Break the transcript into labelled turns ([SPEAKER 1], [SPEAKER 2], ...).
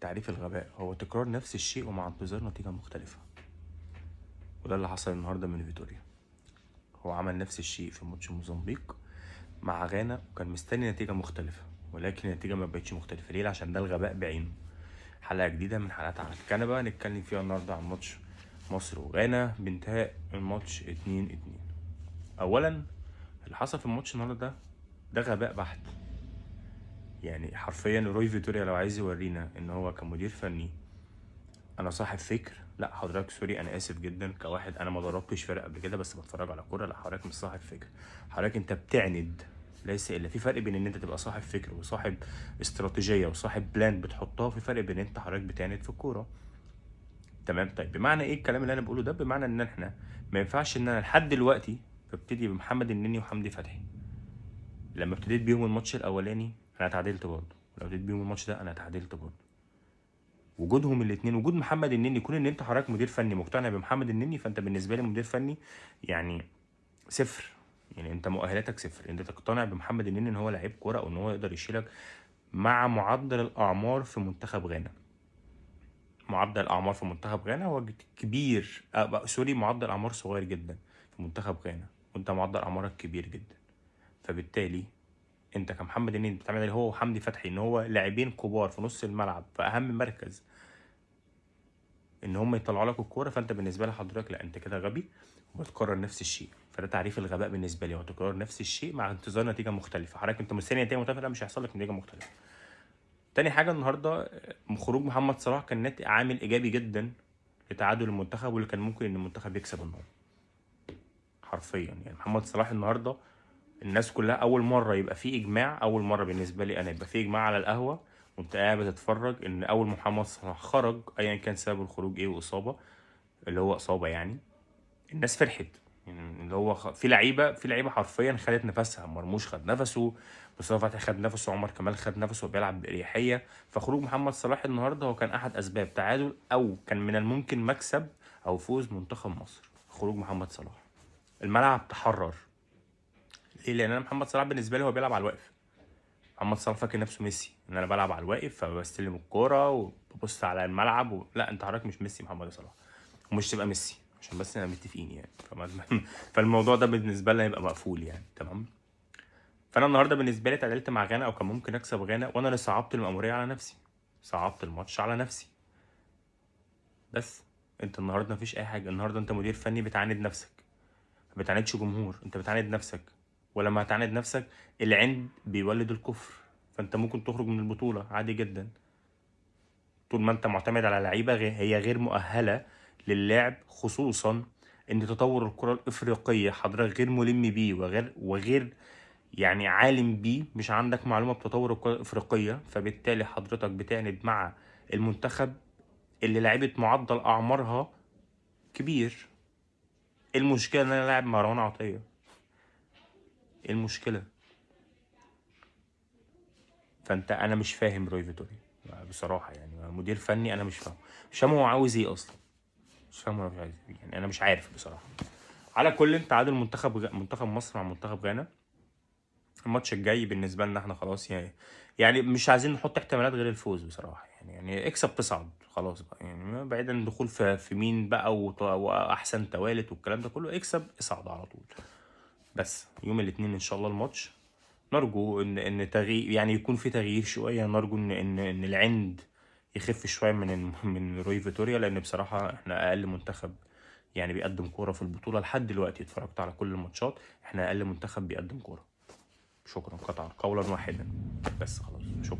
[SPEAKER 1] تعريف الغباء هو تكرار نفس الشيء ومع انتظار نتيجة مختلفة، وده اللي حصل النهاردة من فيتوريا. هو عمل نفس الشيء في ماتش موزمبيق مع غانا وكان مستني نتيجة مختلفة، ولكن النتيجة ما بقتش مختلفة. ليه؟ عشان ده الغباء بعينه. حلقة جديدة من حلقات على الكنبة نتكلم فيها النهاردة عن ماتش مصر وغانا بانتهاء الماتش 2-2. أولا، اللي حصل في الماتش النهاردة ده غباء بحت. يعني حرفيا روي فيتوريا لو عايز يورينا ان هو كمدير فني انا صاحب فكر، لا حضرتك سوري، انا اسف جدا كواحد انا ما دربتش فرق قبل كده بس بتفرج على كوره، لا حضرتك مش صاحب فكر، حضرتك انت بتعند. ليس الا في فرق بين ان انت تبقى صاحب فكر وصاحب استراتيجيه وصاحب بلان بتحطها، في فرق بين انت حضرتك بتعند في الكوره. تمام؟ طيب بمعنى ايه الكلام اللي انا بقوله ده؟ بمعنى ان احنا ما ينفعش ان انا لحد دلوقتي ببتدي بمحمد النني وحمدي فتحي. لما ابتديت بيهم الماتش الاولاني انا اتعادلت برضه، ولو ابتديت بيهم الماتش ده انا اتعادلت برضه. وجودهم الاثنين، وجود محمد النني، كون ان انت حضرتك مدير فني مقتنع بمحمد النني فانت بالنسبه لي مدير فني يعني صفر. يعني انت مؤهلاتك صفر، انت تقتنع بمحمد النني ان هو لعيب كوره او ان هو يقدر يشيلك مع معدل الاعمار في منتخب غانا. معدل الاعمار في منتخب غانا هو كبير، سوري، معدل اعمار صغير جدا في منتخب غانا، وانت معدل اعمارك كبير جدا. فبالتالي انت كمحمد النني بتعمل اللي هو وحمدي فتحي ان هو لاعبين كبار في نص الملعب في اهم مركز ان هم يطلعوا لك الكوره، فانت بالنسبه لحضرتك لا انت كده غبي وبتكرر نفس الشيء. فده تعريف الغباء بالنسبه لي، هو تكرار نفس الشيء مع انتظار نتيجه مختلفه. حضرتك انت مستني نتيجه مختلفه، لا مش هيحصل لك نتيجه مختلفه. تاني حاجه النهارده خروج محمد صلاح كان عامل ايجابي جدا لتعادل المنتخب، واللي كان ممكن ان المنتخب يكسب النهارده. حرفيا يعني محمد صلاح النهارده الناس كلها اول مره يبقى في اجماع، اول مره بالنسبه لي انا يبقى في اجماع على القهوه وانت قاعد بتتفرج ان اول محمد صلاح خرج ايا كان سبب الخروج ايه، واصابه اللي هو اصابه يعني، الناس فرحت. يعني اللي هو في لعيبه حرفيا خدت نفسها، مرموش خد نفسه، مصطفى فتحي خد نفسه، عمر كمال خد نفسه وبيلعب باريحيه. فخروج محمد صلاح النهارده هو كان احد اسباب تعادل او كان من الممكن مكسب او فوز منتخب مصر. خروج محمد صلاح الملعب تحرر. ليه؟ لان انا محمد صلاح بالنسبه لي هو بيلعب على الواقف. محمد صلاح فاكر نفسه ميسي، ان انا بلعب على الواقف فبستلم الكوره وببص على الملعب لا انت حضرتك مش ميسي محمد صلاح، ومش تبقى ميسي عشان بس احنا متفقين يعني. فالموضوع ده بالنسبه لنا يبقى مقفول يعني. تمام؟ فانا النهارده بالنسبه لي اتعادلت مع غانا او كان ممكن اكسب غانا، وانا اللي صعبت المأموريه على نفسي، صعبت الماتش على نفسي. بس انت النهارده مفيش اي حاجه، النهارده انت مدير فني بتعاند نفسك، ما بتعاندش جمهور، انت بتعاند نفسك. ولما هتعاند نفسك العند بيولد الكفر، فانت ممكن تخرج من البطوله عادي جدا طول ما انت معتمد على لعيبه هي غير مؤهله للعب، خصوصا ان تطور الكره الافريقيه حضرتك غير ملم بيه وغير يعني عالم بيه، مش عندك معلومه بتطور الكره الافريقيه. فبالتالي حضرتك بتعند مع المنتخب اللي لعيبه معدل اعمارها كبير. ايه المشكله ان انا لاعب مروان عطيه؟ ايه المشكله؟ انا مش فاهم روي فيتوريا بصراحه، يعني مدير فني انا مش فاهم هو عاوز ايه اصلا، مش فاهم هو مش عايز ايه يعني، انا مش عارف بصراحه. على كل تعادل منتخب مصر مع منتخب غانا. الماتش الجاي بالنسبه لنا احنا خلاص يعني مش عايزين نحط احتمالات غير الفوز بصراحه. يعني اكسب تصعد خلاص بقى، يعني بعيدا عن الدخول في مين بقى واحسن توالت والكلام ده كله، اكسب اصعد على طول. بس يوم الاثنين ان شاء الله الماتش، نرجو ان تغيير يعني يكون في تغيير شويه، نرجو ان العند يخف شويه من روي فيتوريا، لان بصراحه احنا اقل منتخب يعني بيقدم كوره في البطوله لحد دلوقتي. اتفرجت على كل الماتشات، احنا اقل منتخب بيقدم كوره. شكرا، قطعا قولا واحدا. بس خلاص، شكرا.